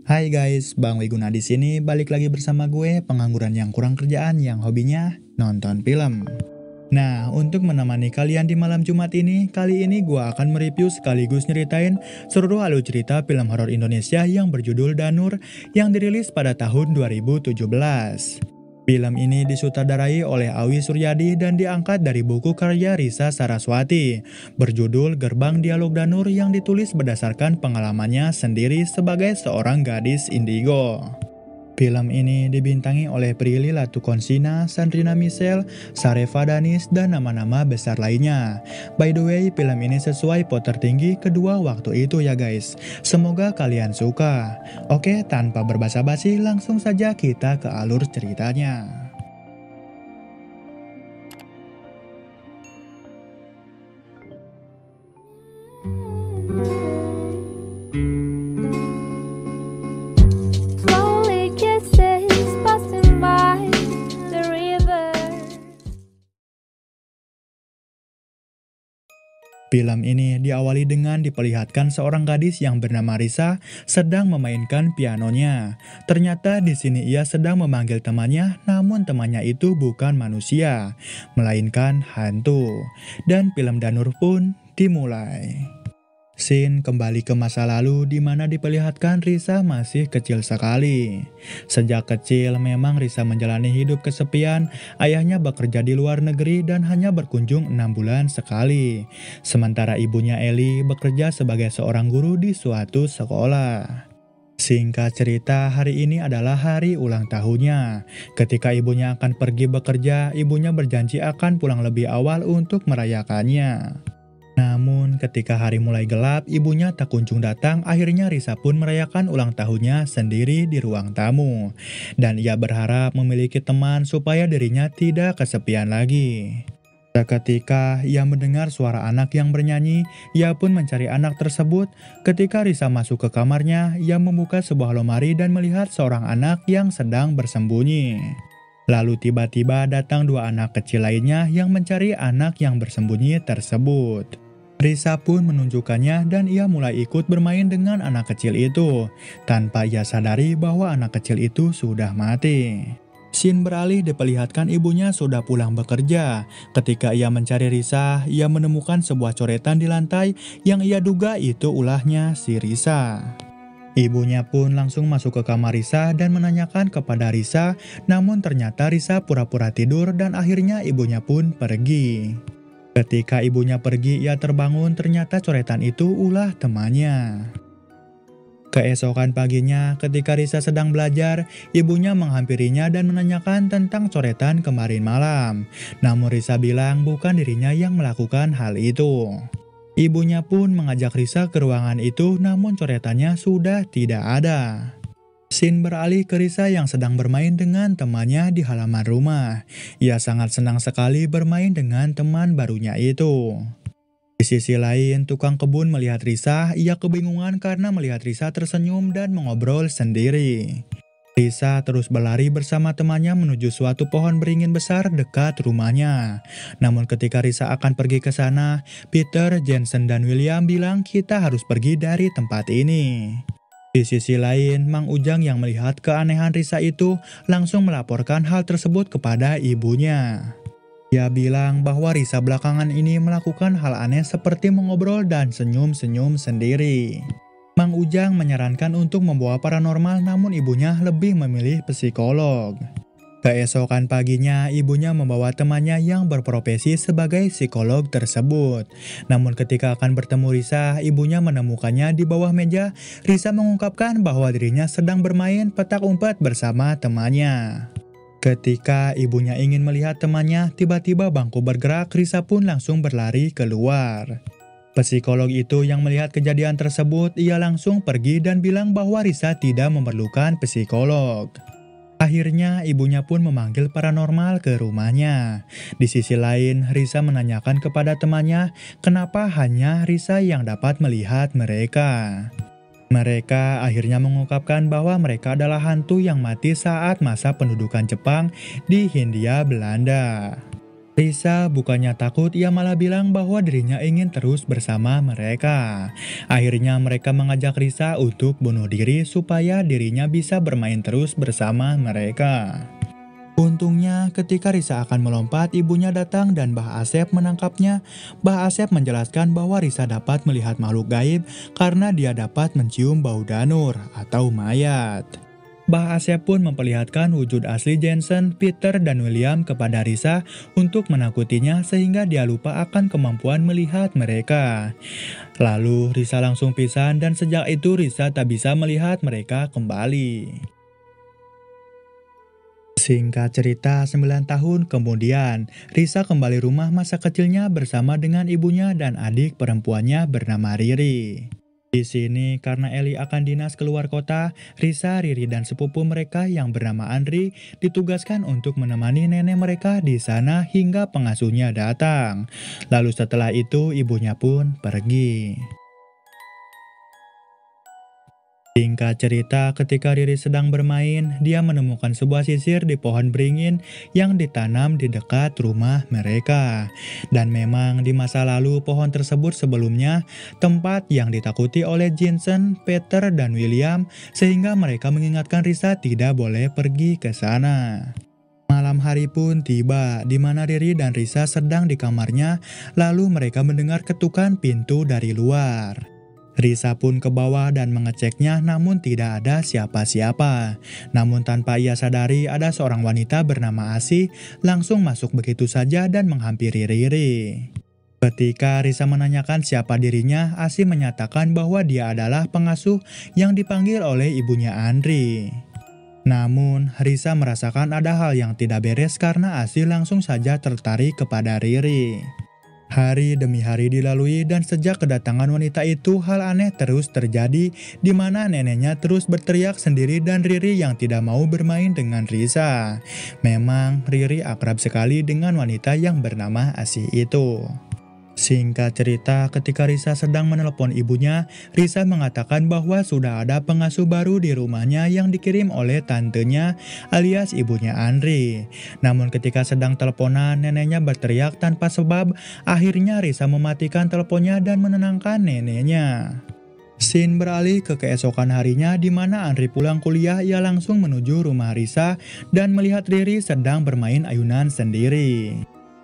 Hai guys, Bang Wiguna di sini balik lagi bersama gue, pengangguran yang kurang kerjaan yang hobinya nonton film. Nah, untuk menemani kalian di malam Jumat ini, kali ini gue akan mereview sekaligus nyeritain seluruh alur cerita film horor Indonesia yang berjudul Danur yang dirilis pada tahun 2017. Film ini disutradarai oleh Awi Suryadi dan diangkat dari buku karya Risa Saraswati berjudul Gerbang Dialog Danur yang ditulis berdasarkan pengalamannya sendiri sebagai seorang gadis indigo. Film ini dibintangi oleh Prilly Latuconsina, Sandrina Michelle, Sarefa Danis, dan nama-nama besar lainnya. By the way, film ini sesuai pot tertinggi kedua waktu itu ya guys. Semoga kalian suka. Oke, tanpa berbasa-basi langsung saja kita ke alur ceritanya. Slowly kisses passing by the river. Film ini diawali dengan diperlihatkan seorang gadis yang bernama Risa sedang memainkan pianonya. Ternyata di sini ia sedang memanggil temannya, namun temannya itu bukan manusia, melainkan hantu. Dan film Danur pun dimulai. Scene kembali ke masa lalu di mana diperlihatkan Risa masih kecil sekali. Sejak kecil memang Risa menjalani hidup kesepian, ayahnya bekerja di luar negeri dan hanya berkunjung 6 bulan sekali. Sementara ibunya Eli bekerja sebagai seorang guru di suatu sekolah. Singkat cerita, hari ini adalah hari ulang tahunnya. Ketika ibunya akan pergi bekerja, ibunya berjanji akan pulang lebih awal untuk merayakannya. Namun ketika hari mulai gelap, ibunya tak kunjung datang, akhirnya Risa pun merayakan ulang tahunnya sendiri di ruang tamu. Dan ia berharap memiliki teman supaya dirinya tidak kesepian lagi. Seketika ia mendengar suara anak yang bernyanyi, ia pun mencari anak tersebut. Ketika Risa masuk ke kamarnya, ia membuka sebuah lemari dan melihat seorang anak yang sedang bersembunyi. Lalu tiba-tiba datang dua anak kecil lainnya yang mencari anak yang bersembunyi tersebut. Risa pun menunjukkannya dan ia mulai ikut bermain dengan anak kecil itu, tanpa ia sadari bahwa anak kecil itu sudah mati. Scene beralih diperlihatkan ibunya sudah pulang bekerja. Ketika ia mencari Risa, ia menemukan sebuah coretan di lantai yang ia duga itu ulahnya si Risa. Ibunya pun langsung masuk ke kamar Risa dan menanyakan kepada Risa, namun ternyata Risa pura-pura tidur dan akhirnya ibunya pun pergi. Ketika ibunya pergi, ia terbangun, ternyata coretan itu ulah temannya. Keesokan paginya, ketika Risa sedang belajar, ibunya menghampirinya dan menanyakan tentang coretan kemarin malam. Namun Risa bilang bukan dirinya yang melakukan hal itu. Ibunya pun mengajak Risa ke ruangan itu, namun coretannya sudah tidak ada. Scene beralih ke Risa yang sedang bermain dengan temannya di halaman rumah. Ia sangat senang sekali bermain dengan teman barunya itu. Di sisi lain, tukang kebun melihat Risa, ia kebingungan karena melihat Risa tersenyum dan mengobrol sendiri. Risa terus berlari bersama temannya menuju suatu pohon beringin besar dekat rumahnya. Namun ketika Risa akan pergi ke sana, Peter, Jensen, dan William bilang kita harus pergi dari tempat ini. Di sisi lain, Mang Ujang yang melihat keanehan Risa itu langsung melaporkan hal tersebut kepada ibunya. Ia bilang bahwa Risa belakangan ini melakukan hal aneh seperti mengobrol dan senyum-senyum sendiri. Mang Ujang menyarankan untuk membawa paranormal, namun ibunya lebih memilih psikolog. Keesokan paginya, ibunya membawa temannya yang berprofesi sebagai psikolog tersebut. Namun ketika akan bertemu Risa, ibunya menemukannya di bawah meja. Risa mengungkapkan bahwa dirinya sedang bermain petak umpet bersama temannya. Ketika ibunya ingin melihat temannya, tiba-tiba bangku bergerak, Risa pun langsung berlari keluar. Psikolog itu yang melihat kejadian tersebut, ia langsung pergi dan bilang bahwa Risa tidak memerlukan psikolog. Akhirnya ibunya pun memanggil paranormal ke rumahnya. Di sisi lain, Risa menanyakan kepada temannya kenapa hanya Risa yang dapat melihat mereka. Mereka akhirnya mengungkapkan bahwa mereka adalah hantu yang mati saat masa pendudukan Jepang di Hindia Belanda. Risa bukannya takut, ia malah bilang bahwa dirinya ingin terus bersama mereka. Akhirnya mereka mengajak Risa untuk bunuh diri supaya dirinya bisa bermain terus bersama mereka. Untungnya ketika Risa akan melompat, ibunya datang dan Mbah Asep menangkapnya. Mbah Asep menjelaskan bahwa Risa dapat melihat makhluk gaib karena dia dapat mencium bau danur atau mayat. Mbah Asep pun memperlihatkan wujud asli Jensen, Peter, dan William kepada Risa untuk menakutinya sehingga dia lupa akan kemampuan melihat mereka. Lalu Risa langsung pingsan dan sejak itu Risa tak bisa melihat mereka kembali. Singkat cerita, 9 tahun kemudian, Risa kembali rumah masa kecilnya bersama dengan ibunya dan adik perempuannya bernama Riri. Di sini, karena Eli akan dinas keluar kota, Risa, Riri, dan sepupu mereka yang bernama Andri ditugaskan untuk menemani nenek mereka di sana hingga pengasuhnya datang. Lalu setelah itu, ibunya pun pergi. Singkat cerita, ketika Riri sedang bermain, dia menemukan sebuah sisir di pohon beringin yang ditanam di dekat rumah mereka. Dan memang di masa lalu pohon tersebut sebelumnya tempat yang ditakuti oleh Jensen, Peter, dan William, sehingga mereka mengingatkan Risa tidak boleh pergi ke sana. Malam hari pun tiba, di mana Riri dan Risa sedang di kamarnya, lalu mereka mendengar ketukan pintu dari luar. Risa pun ke bawah dan mengeceknya, namun tidak ada siapa-siapa. Namun tanpa ia sadari, ada seorang wanita bernama Asih langsung masuk begitu saja dan menghampiri Riri. Ketika Risa menanyakan siapa dirinya, Asih menyatakan bahwa dia adalah pengasuh yang dipanggil oleh ibunya Andri. Namun, Risa merasakan ada hal yang tidak beres karena Asih langsung saja tertarik kepada Riri. Hari demi hari dilalui dan sejak kedatangan wanita itu hal aneh terus terjadi di mana neneknya terus berteriak sendiri dan Riri yang tidak mau bermain dengan Risa. Memang Riri akrab sekali dengan wanita yang bernama Asih itu. Singkat cerita, ketika Risa sedang menelepon ibunya, Risa mengatakan bahwa sudah ada pengasuh baru di rumahnya yang dikirim oleh tantenya alias ibunya Andri. Namun ketika sedang teleponan, neneknya berteriak tanpa sebab. Akhirnya Risa mematikan teleponnya dan menenangkan neneknya. Scene beralih ke keesokan harinya di mana Andri pulang kuliah, ia langsung menuju rumah Risa dan melihat Riri sedang bermain ayunan sendiri.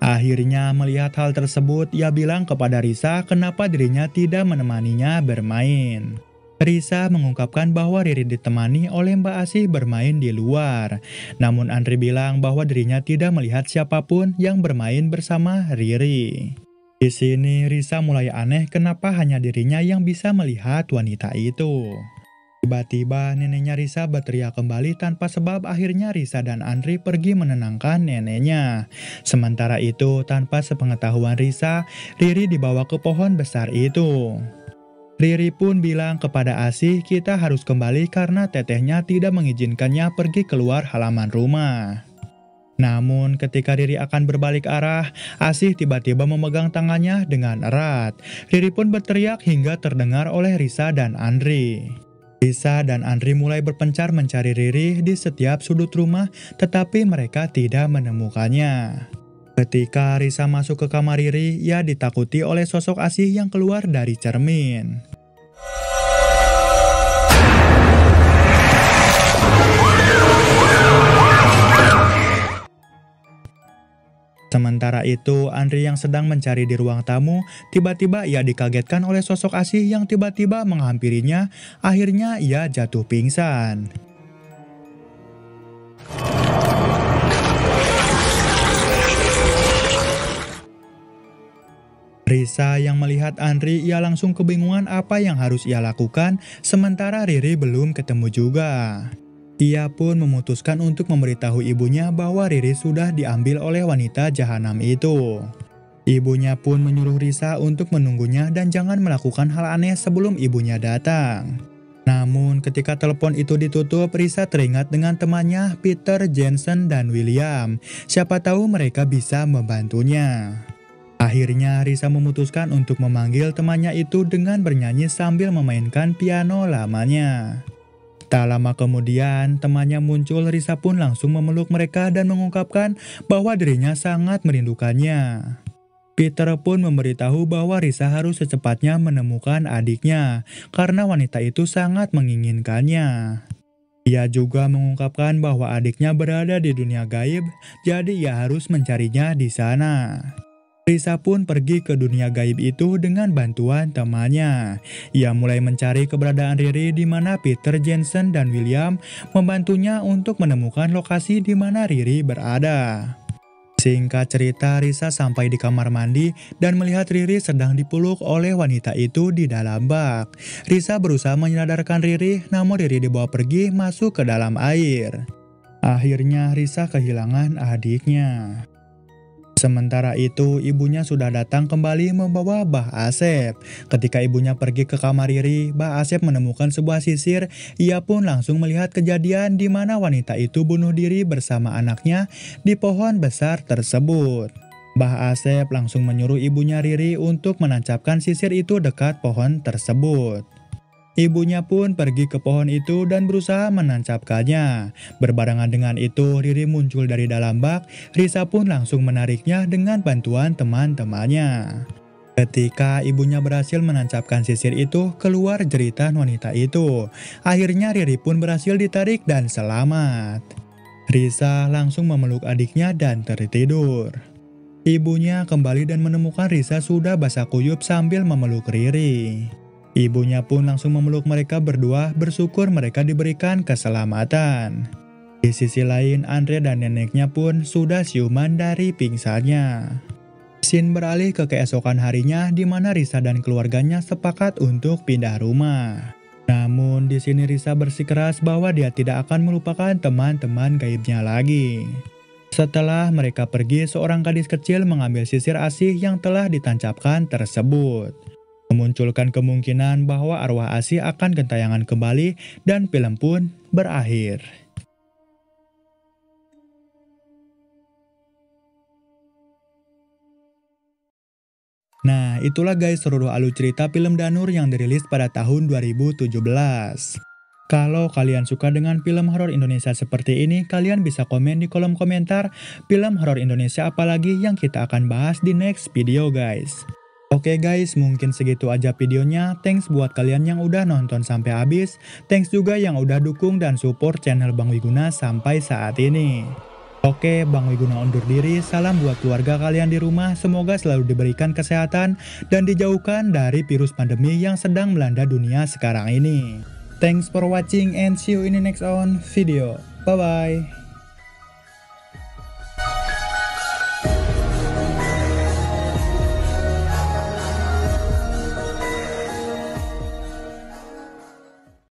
Akhirnya melihat hal tersebut, ia bilang kepada Risa kenapa dirinya tidak menemaninya bermain. Risa mengungkapkan bahwa Riri ditemani oleh Mbak Asih bermain di luar. Namun Andri bilang bahwa dirinya tidak melihat siapapun yang bermain bersama Riri. Di sini Risa mulai aneh kenapa hanya dirinya yang bisa melihat wanita itu. Tiba-tiba neneknya Risa berteriak kembali tanpa sebab. Akhirnya Risa dan Andri pergi menenangkan neneknya. Sementara itu tanpa sepengetahuan Risa, Riri dibawa ke pohon besar itu. Riri pun bilang kepada Asih kita harus kembali karena tetehnya tidak mengizinkannya pergi keluar halaman rumah. Namun ketika Riri akan berbalik arah, Asih tiba-tiba memegang tangannya dengan erat. Riri pun berteriak hingga terdengar oleh Risa dan Andri. Risa dan Andri mulai berpencar mencari Riri di setiap sudut rumah, tetapi mereka tidak menemukannya. Ketika Risa masuk ke kamar Riri, ia ditakuti oleh sosok Asih yang keluar dari cermin. Sementara itu, Andri yang sedang mencari di ruang tamu, tiba-tiba ia dikagetkan oleh sosok Asih yang tiba-tiba menghampirinya. Akhirnya ia jatuh pingsan. Risa yang melihat Andri, ia langsung kebingungan apa yang harus ia lakukan, sementara Riri belum ketemu juga. Ia pun memutuskan untuk memberitahu ibunya bahwa Riri sudah diambil oleh wanita jahanam itu. Ibunya pun menyuruh Risa untuk menunggunya dan jangan melakukan hal aneh sebelum ibunya datang. Namun ketika telepon itu ditutup, Risa teringat dengan temannya Peter, Jensen, dan William. Siapa tahu mereka bisa membantunya. Akhirnya Risa memutuskan untuk memanggil temannya itu dengan bernyanyi sambil memainkan piano lamanya. Tak lama kemudian, temannya muncul. Risa pun langsung memeluk mereka dan mengungkapkan bahwa dirinya sangat merindukannya. Peter pun memberitahu bahwa Risa harus secepatnya menemukan adiknya karena wanita itu sangat menginginkannya. Ia juga mengungkapkan bahwa adiknya berada di dunia gaib, jadi ia harus mencarinya di sana. Risa pun pergi ke dunia gaib itu dengan bantuan temannya. Ia mulai mencari keberadaan Riri di mana Peter, Jensen, dan William membantunya untuk menemukan lokasi di mana Riri berada. Singkat cerita, Risa sampai di kamar mandi dan melihat Riri sedang dipeluk oleh wanita itu di dalam bak. Risa berusaha menyadarkan Riri, namun Riri dibawa pergi masuk ke dalam air. Akhirnya Risa kehilangan adiknya. Sementara itu, ibunya sudah datang kembali membawa Mbah Asep. Ketika ibunya pergi ke kamar Riri, Mbah Asep menemukan sebuah sisir. Ia pun langsung melihat kejadian di mana wanita itu bunuh diri bersama anaknya di pohon besar tersebut. Mbah Asep langsung menyuruh ibunya Riri untuk menancapkan sisir itu dekat pohon tersebut. Ibunya pun pergi ke pohon itu dan berusaha menancapkannya. Berbarengan dengan itu, Riri muncul dari dalam bak. Risa pun langsung menariknya dengan bantuan teman-temannya. Ketika ibunya berhasil menancapkan sisir itu, keluar jeritan wanita itu. Akhirnya Riri pun berhasil ditarik dan selamat. Risa langsung memeluk adiknya dan tertidur. Ibunya kembali dan menemukan Risa sudah basah kuyup sambil memeluk Riri. Ibunya pun langsung memeluk mereka berdua, bersyukur mereka diberikan keselamatan. Di sisi lain, Andre dan neneknya pun sudah siuman dari pingsannya. Scene beralih ke keesokan harinya di mana Risa dan keluarganya sepakat untuk pindah rumah. Namun di sini Risa bersikeras bahwa dia tidak akan melupakan teman-teman gaibnya lagi. Setelah mereka pergi, seorang gadis kecil mengambil sisir asih yang telah ditancapkan tersebut, memunculkan kemungkinan bahwa arwah asih akan gentayangan kembali dan film pun berakhir. Nah, itulah guys seluruh alur cerita film Danur yang dirilis pada tahun 2017. Kalau kalian suka dengan film horor Indonesia seperti ini, kalian bisa komen di kolom komentar film horor Indonesia apalagi yang kita akan bahas di next video guys. Oke guys, mungkin segitu aja videonya. Thanks buat kalian yang udah nonton sampai habis. Thanks juga yang udah dukung dan support channel Bang Wiguna sampai saat ini. Oke, Bang Wiguna undur diri. Salam buat keluarga kalian di rumah. Semoga selalu diberikan kesehatan dan dijauhkan dari virus pandemi yang sedang melanda dunia sekarang ini. Thanks for watching and see you in the next video. Bye-bye.